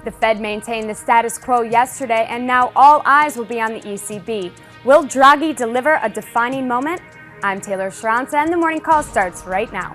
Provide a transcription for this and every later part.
The Fed maintained the status quo yesterday, and now all eyes will be on the ECB. Will Draghi deliver a defining moment? I'm Taylor Schranza, and the morning call starts right now.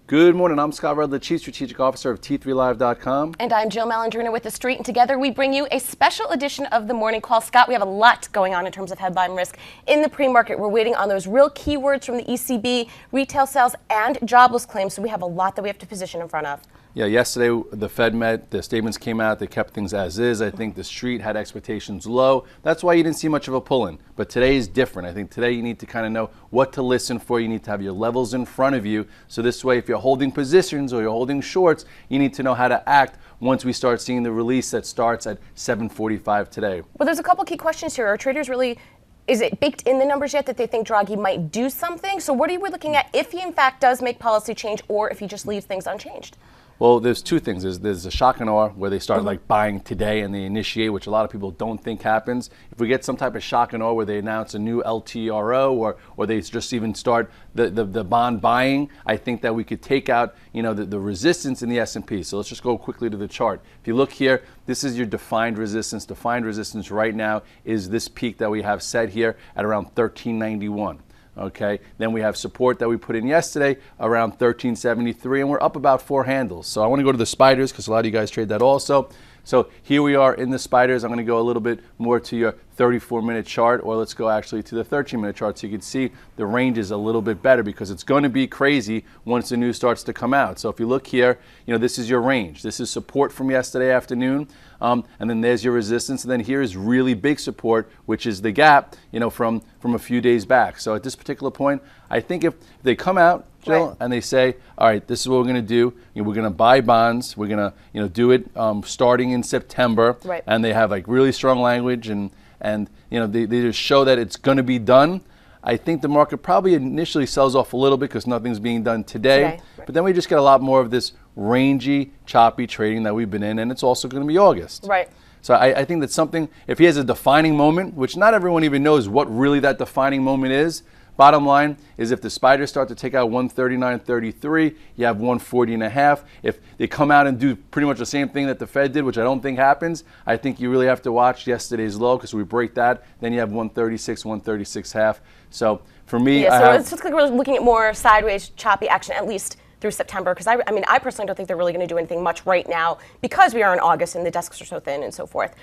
Good morning, I'm Scott Rudd, the Chief Strategic Officer of T3Live.com. And I'm Jill Malandrina with The Street, and together we bring you a special edition of the Morning Call. Scott, we have a lot going on in terms of headline risk. In the pre-market, we're waiting on those real keywords from the ECB, retail sales, and jobless claims, so we have a lot that we have to position in front of. Yeah, yesterday the Fed met, the statements came out, they kept things as is. I think the Street had expectations low. That's why you didn't see much of a pull-in. But today is different. I think today you need to kind of know what to listen for. You need to have your levels in front of you. So this way, if you're holding positions or you're holding shorts, you need to know how to act once we start seeing the release that starts at 7:45 today. Well, there's a couple key questions here. Are traders really... Is it baked in the numbers yet that they think Draghi might do something? So what are we looking at if he in fact does make policy change, or if he just leaves things unchanged? Well, there's two things. There's a shock and awe where they start like buying today and they initiate, which a lot of people don't think happens. If we get some type of shock and awe where they announce a new LTRO or they just even start the bond buying, I think that we could take out, the resistance in the S&P. So let's just go quickly to the chart. If you look here, this is your defined resistance. Defined resistance right now is this peak that we have set here at around 1391. Okay, then we have support that we put in yesterday around 1373, and we're up about 4 handles. So I want to go to the spiders because a lot of you guys trade that also. So here we are in the spiders. I'm going to go a little bit more to your 34-minute chart, or let's go actually to the 13-minute chart so you can see the range is a little bit better because it's going to be crazy once the news starts to come out. So if you look here, this is your range. This is support from yesterday afternoon, and then there's your resistance, and then here is really big support, which is the gap, from a few days back. So at this particular point, I think if they come out, Jill, right, and they say, all right, this is what we're going to do. We're going to buy bonds. We're going to do it starting in September. Right. And they have like really strong language and they just show that it's going to be done. I think the market probably initially sells off a little bit because nothing's being done today. Right. But then we just get a lot more of this rangy, choppy trading that we've been in, and it's also going to be August. Right. So I think that's something, if he has a defining moment, which not everyone even knows what really that defining moment is. Bottom line is if the spiders start to take out 139.33, you have 140.5. If they come out and do pretty much the same thing that the Fed did, which I don't think happens, I think you really have to watch yesterday's low because we break that. Then you have 136, 136.5. So for me, it's like we're looking at more sideways, choppy action, at least through September, because I personally don't think they're really going to do anything much right now because we are in August and the desks are so thin and so forth.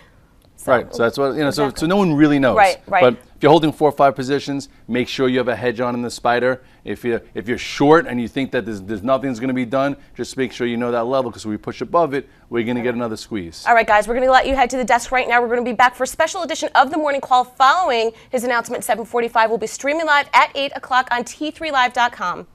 So, right, so that's what, exactly. so no one really knows. Right. But if you're holding 4 or 5 positions, make sure you have a hedge on in the spider. If you're short and you think that there's nothing's going to be done, just make sure you know that level because when we push above it, we're going to get another squeeze. All right, guys, we're going to let you head to the desk right now. We're going to be back for a special edition of the Morning Call following his announcement at 7:45. We'll be streaming live at 8 o'clock on T3Live.com.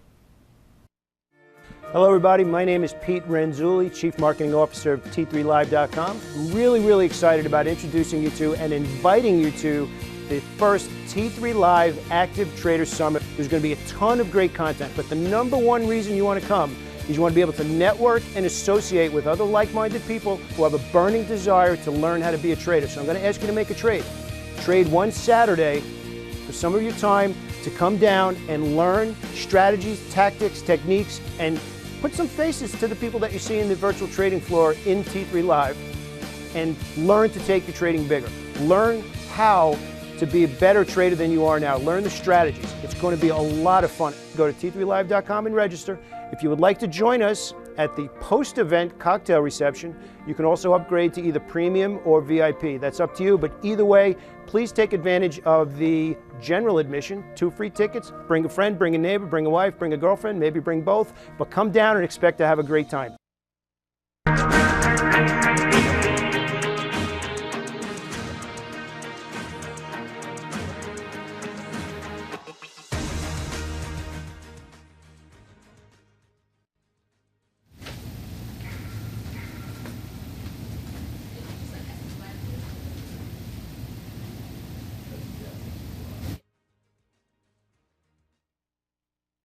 Hello everybody, my name is Pete Renzulli, Chief Marketing Officer of T3Live.com. I'm really excited about introducing you to and inviting you to the first T3 Live Active Trader Summit. There's going to be a ton of great content, but the number one reason you want to come is you want to be able to network and associate with other like-minded people who have a burning desire to learn how to be a trader. So I'm going to ask you to make a trade. Trade one Saturday for some of your time to come down and learn strategies, tactics, techniques, and put some faces to the people that you see in the virtual trading floor in T3 Live and learn to take your trading bigger. Learn how to be a better trader than you are now. Learn the strategies. It's going to be a lot of fun. Go to T3Live.com and register. If you would like to join us at the post-event cocktail reception, you can also upgrade to either premium or VIP. That's up to you, but either way, please take advantage of the general admission, 2 free tickets. Bring a friend, bring a neighbor, bring a wife, bring a girlfriend, maybe bring both, but come down and expect to have a great time.